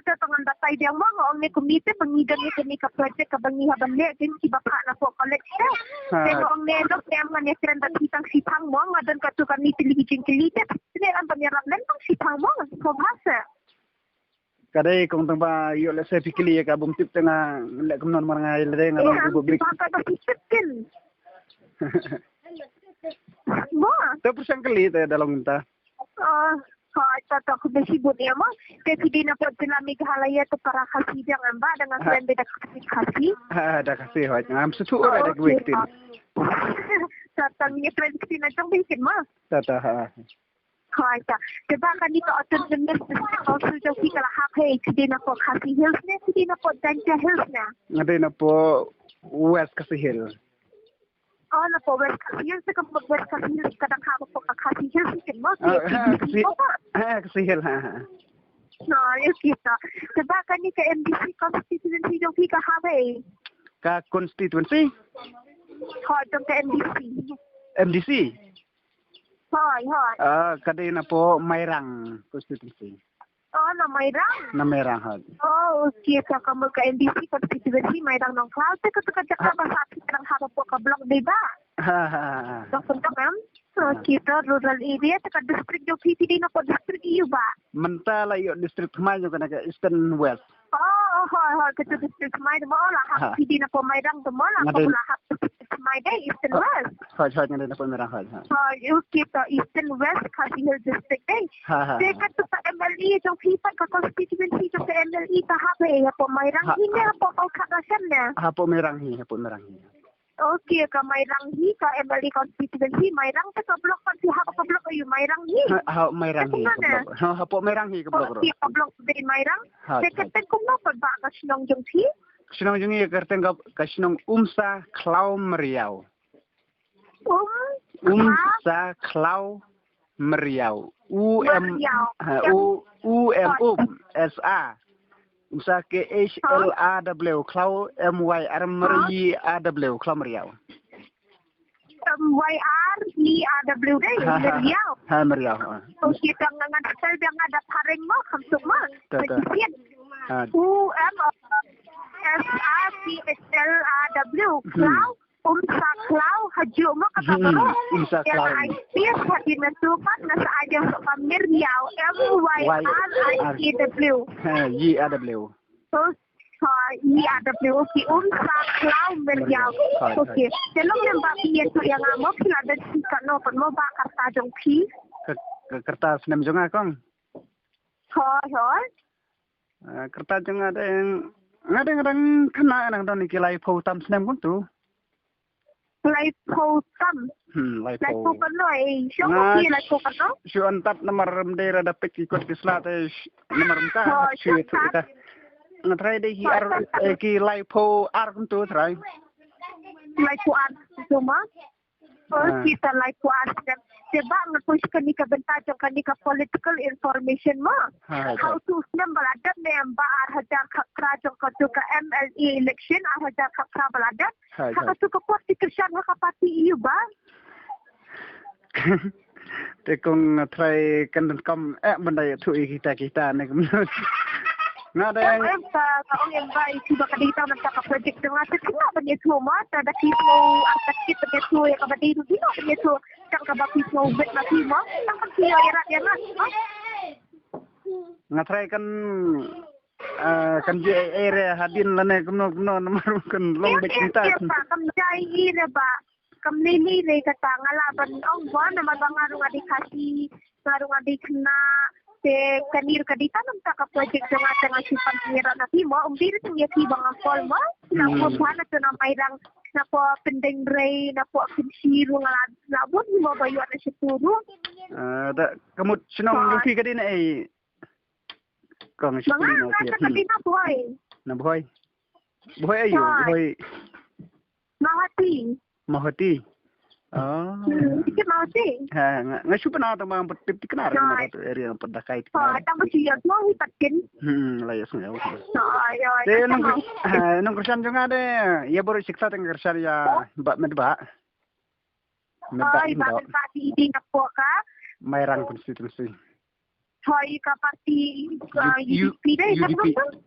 sa tangan datay dia mo ang ni komite pangigan ni ka project ka bangi habanle din si bapa na po collect pero ang nelok niya nga ni friend at kitang sipang mo nga dan ka to kan ni tiligin kilite sila ang panirap nan pang sipang mo ko basa kadai kung tamba yo la sa pikili ka bum tip tanga le kumnon mga ilade nga nang public baka ka sipitin mo tapos ang kali ta dalang ta Tata ko besibot niya mo. Kaya hindi na po sila may halaya to para kasi diyang amba. Dengan friend da kasi. Da kasi hoit. Am sutu ora da gwektin. Tata niya friend kasi na diyang bikin mo. Tata Hai ta. Diba kanito aton jenis also jo kita lah hak hindi na po kasi hills na hindi na po Danja Hills na. Ngade na po West kasi hill. Na po West kasi hills sa West kasi hills kadang habo po kasi hills kin mo. Kasi hill ha. No, yes kita. Diba kanito MDC constituency jo kita habe. Ka constituency? Hai jom ka MDC. MDC? Hai. Kadai na po Mayrang constituency. Na Mayrang. Na Mayrang ha. Okay. Sa kamu ka MDC constituency Mayrang ng cloud. Teka ka ba sa akin ng haba po ka block, diba? Punta ma'am. Kita rural area. Teka district yung PPD na po district iyo ba? Mentala yung district mayo ka na Eastern West. Hai. Kito district mayo mo. Lahat PPD na po Mayrang mo. Lahat Mayrang Eastern West. Hai nga na po Mayrang hai. Kita Eastern West kasi hill district eh. Teka to sa MLE yung kita ka constituency yung sa MLE ka hape. Po Mayrang hindi po kakasyan na. Hapo Mayrang hi. Okay, ka Mayrang hi ka MLE constituency Mayrang ka block pa si hapa ka block ayo Mayrang hi. Mayrang hi ka block. Hapo Mayrang hi ka block. Okay, ka block din Mayrang. Teka kung no pagbakas nung yung hi. Sinong yung ikarteng kasinong Umsa Clau Meriau. Umsa Clau Meriau. USA. Umsa KHLAW Clau MYR Meriau Clau Meriau. MYREAW deh Meriau. Meriau. Kita ngadasal biang ada paring mo kamsuk mo. Magisian. SRCHLAW Clau Clau haju mo kakabaro. Yang IPS hati nasupan nasa aja sa Meriau MYREAW. YAW. YAW. Okay, Clau Meriau. Okay. Jalong yang baki itu yang amo sila dan sika no pun mo bakar tajong pi. Kertas nem jong akong. Hoi. Kertas jong ada yang ngadang kena nang don iki lai phau tam snem kun tu. Lai phau tam. Lai phau kan noi. Siapa ki lai phau kan no? Siu antap nomor daerah dapat ikut kislah te nomor ta. Siu itu kita. Ngatrai deh ki lai phau ar kun tu trai. Lai phau ar cuma. Kita lai phau ar Seba ngapush kanika bentajong kanika political information mo. How to snem baladat na yung baar hajar kakrajong katuka MLE election hajar kakra baladat. Hakatuka politician hakapati iyo ba? Tekong try kan kam benda tu kita na kemudian. Nada yang kaong yang baik sudah kadita nagka-project nga sa sinabi niya mo tada kismo atakit na so ya kabati do dino niya so kang kabati mo bet na mo ang pagsiya ya na ngatry kan je area hadin lane kuno nomor kan long bet kita kam jai ire ba kam nili le kata ngalaban ong ba na mabangarong adikasi ngarong adikna te kanir kadita nam ta ka project nga sipan ngira na mo umbir tung yaki bang call mo na po sana to na Mayrang na po pendeng ray na po kinsiru nga labot mo ba yo na situro da kamut sinong lufi ka din ay kang situro na buhay na buhay ayo buhay mahati Hindi mausi. Ngasupan na mga patipti ka na rin area ng padakay. Tapos siya mo hitatkin. Layas nga. Nung kersan juga ada, ya baru siksa tengah kersan ya medba. Bakit pati hindi na po ka? Mayrang konstitusi. Hoi ka parti UDP dai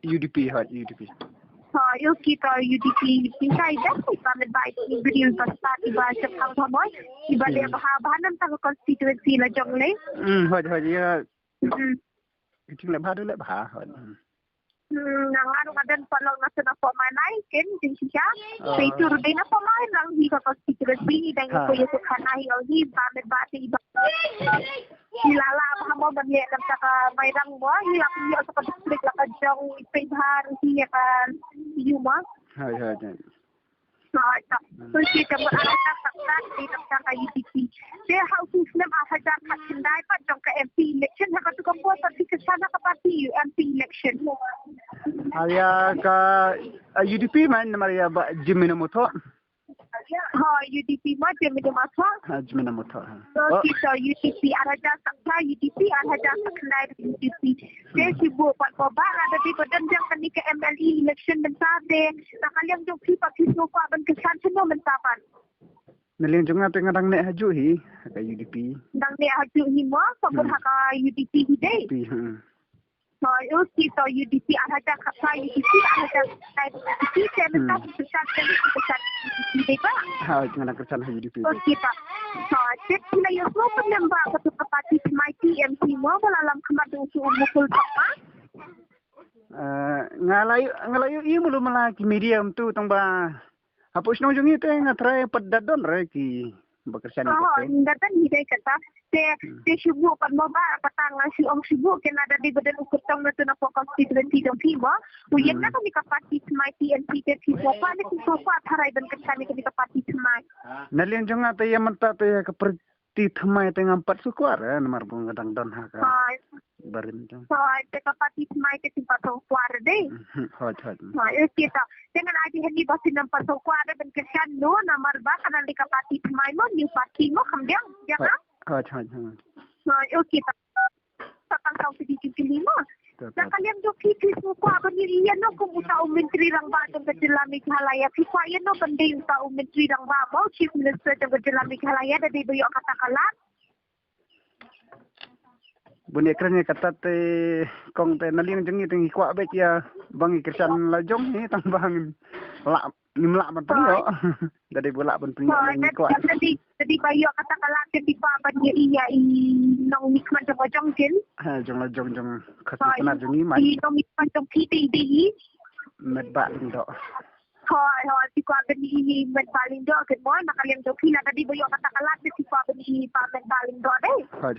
UDP hot UDP. Hoi kita UDP pintai dah kita baik beriun pasta iba cakap hamoy iba dia bahanan tang constituency la jongle. Hot ya. Kita lebih ada hot. Nangaru kadan palang nasa na pamainay ken din siya itu din na pamain lang hi ka constituency dan ko yung kanay o hi bamet bati iba hilala pa mo banle lang sa may rang mo hi ako sa district la kadjong ipinhar hi ka yuma Hai. so kita berada tak di tentang UDP dia harus Islam ahajar kat sendai pa jong ka MP election hak tu ko tapi ke sana ka parti MP election Aya ka UDP man Maria Jimina Moto. UDP mah dia minum apa? Jimina Moto. So kita UDP ada sakta UDP ada sakta UDP. Dia sibuk buat kobak ada di badan yang kini ke MLE election bentar deh. Tak kalian jom si pakai sofa ben kesan semua bentapan. Nalian juga pengadang nek haju hi ka UDP. Dang nek haju hi mah sabur hak UDP hidai. So kita UDP ada sakta UDP ada UDP saya bentar besar UDP. Jangan kerjaan UDP. So kita cek sila yung slope member ketua parti Mighty MP mo wala kemadu su mukul apa ngalayo i mulu malaki medium tu tong ba hapus nong jungi te ngatrai padadon re ki bekerja ni ko ndatan hidai kata te sibuk pan mo ba patang si om sibuk ken ada di badan ukutong na na po constituency dong piwa uyen na kami ka parti Mighty MP te ki po pa ni ko pa tharai ban kami ka parti Mighty nalian junga te yamanta te ka ti thamai te ngampat sukuar namar bung gadang don ha ka barin tu te ka parti Mighty te patong kuar de hot kita dengan aja hindi basin ng pasokwa ada ben kesan no namar ba kanan di ka parti Mighty mo new party mo kamdiang jangan hot kita tatang sa PDP mo na kalian do kikis mo ko abang niyan no kung uta menteri rang ba ng Kajila Meghalaya kikwa yan no bande yung ta menteri rang ba mo chief minister ng Kajila Meghalaya da di bayo katakalan bunyi kerana kata te kong te nalian jengi te kikwa bet ya bangi kersan lajong ni tambang lak nimlak man penyo dari bolak pun penyo kikwa jadi bayo katakalan di pa ban iya nong nikman sa jongkin jong khasna jongi mai nong nikman jong PTD med ba lindo Hoi, si ko ben ini med balindo ke mo nakalian do kila tadi bayo katakalan si ko ben ini pa med balindo de hoi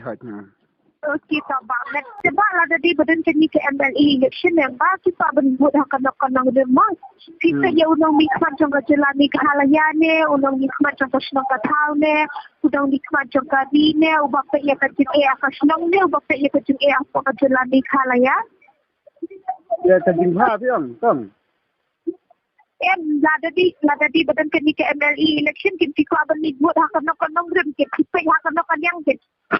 kita banget. Sebab ada di badan kini ke MLE election yang ba kita benbut hakan demo. Kita ya unang mikmat jong Kajila Meghalaya ne, unang mikmat jong kasnong katao ne, unang mikmat jong kadi ne, ubak pa iya kajing kasnong ne, ubak pa iya kajing apa Kajila Meghalaya. Ya kajing ha piong tong. Lada di badan kini ke MLE election kinti ko aban nibut hakan rim kinti hakan yang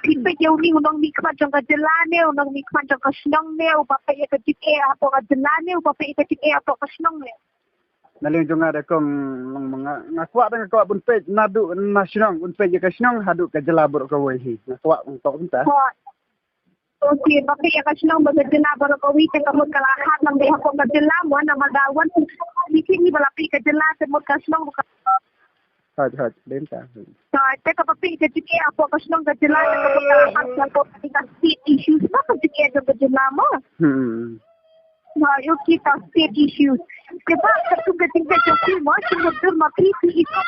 kinti jauh ni unang nikmat jong Kajila ne, unang nikmat jong kasnong ne, ubak pa iya kajing apa Kajila ne, ubak pa iya kajing apa kasnong ne. Naling jong ada kong ngakwa dengan kawak pun pej nadu nasional pun pej kasnong hadu Kajila bur ka wehi ngakwa untuk entah. Okay, bakit ya kasnong Kajila bur ka wehi kamot kalahat ng deha ko Kajila mo na magawan ni balapi Kajila semut kasnong hot benta. So, teka papi kajing apa kasnong Kajila kamot kalahat ng ko state issues na kajing jong Kajila mo. Yung kita state issues. Diba, kung gating ka jong mo, sinugdur mapisi ito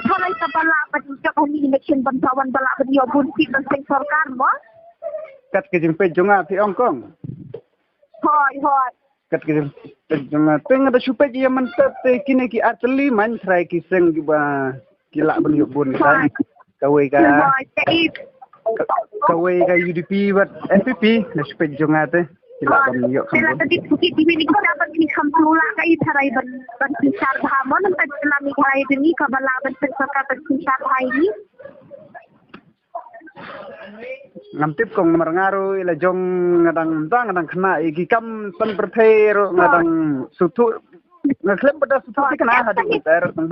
halay sa balaban sa kami election bantawan balaban yung bunti ng sarkar mo. Kat kajing pejong ati Hongkong. Hoi. Kat kajing pejong ati ngada supaya dia mentat kini ki atli man try ki seng ba kila banyuk bun kan. Kawai ka UDP buat MPP na supaya jong ati. Sila tadi bukit di sini ko dapat kamtula kay taray ban pisar hamon ng Kajila Meghalaya dini kabalaban sa sarkar pisar ini. Ngamtip kong marangaro ila jong ngadang kena iki kam san pertero ngadang sutu ngaklem pada sutu kena hadu ter tang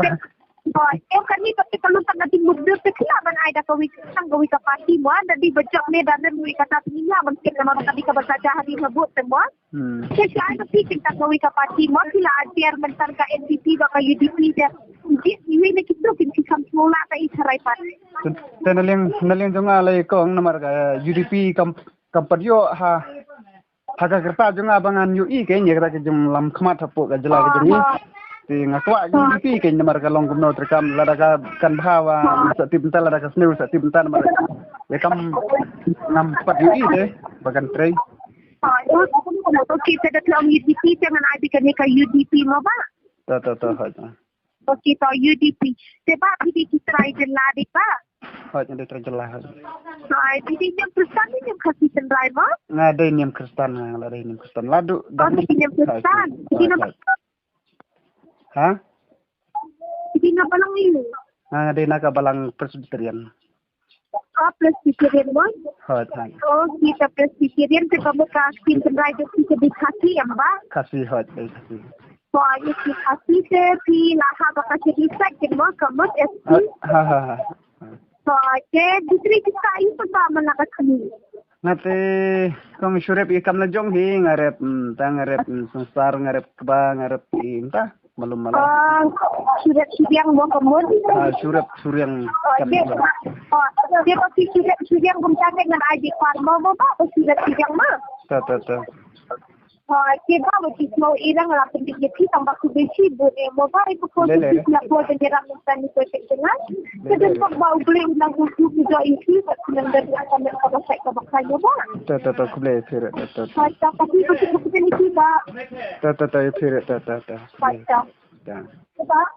Em kami tapi kalau tak nanti muda tekla ban ai dah kawi sang kawi ka parti mo dan di bejak ni dan lui kata tinggal mungkin nama tadi ka bersaja hari sebut semua. Saya tapi kita kawi ka parti mo sila ajar mentar ka NPP ba ka UDP dia. Ini ni kita pinci kampola ka isarai pat. Naling jonga lay kong namar ka UDP kampadyo ha haga kerta jonga bangan UI kayaknya kita kejum lam khamat hapo ka jela ka jongi ti ngakwa UDP kayaknya namar ka long kumno terkam lada ka kan bahawa sa tibenta lada ka sneu sa tibenta namar ya kam ngam pat UI deh bagan tray. Okey, saya dah tahu UDP jangan ai bikan ka UDP mo ba? Ta ha. Okey, so UDP. Sebab ini kita jelah di ba? Ha nya de jelah. Hai, ini yang Kristen ni yang kasih sendrai mo? Ngada ini yang Kristen ngada ini Kristen ladu Oh, ini yang Kristen. Ini nama ha? Ini nama lang ini. Ngada na ka balang Presbyterian. Oh, Presbyterian mo? Ha. Oh, kita Presbyterian ke kamu kasih sendrai je kita dikasih yang ba? Kasih ha kasih. So, ini dikasih se pi laha baka jadi second mo kamu SP. Ha. So, ke distri kita itu ba malakas kami. Ngate kong surep ikam na jong hi ngarep ngarep sensar ngarep keba ngarep inta malum malam. Surat siang mo kamu. Surep suryang Dia pasti surat siang bumtake dengan adik farma mo ba o surat siang ma? Ta. Kita wajib mau ilang lah pendidik tambah kubisi boleh mau itu posisi nak buat penjerang mentan itu dengan sedang bau beli undang usul juga itu dengan dari akan kalau saya kebakannya bah. Ta kubले फिर ta. Tapi itu ini ba. Ta फिर ta. Baca. Ta. Sebab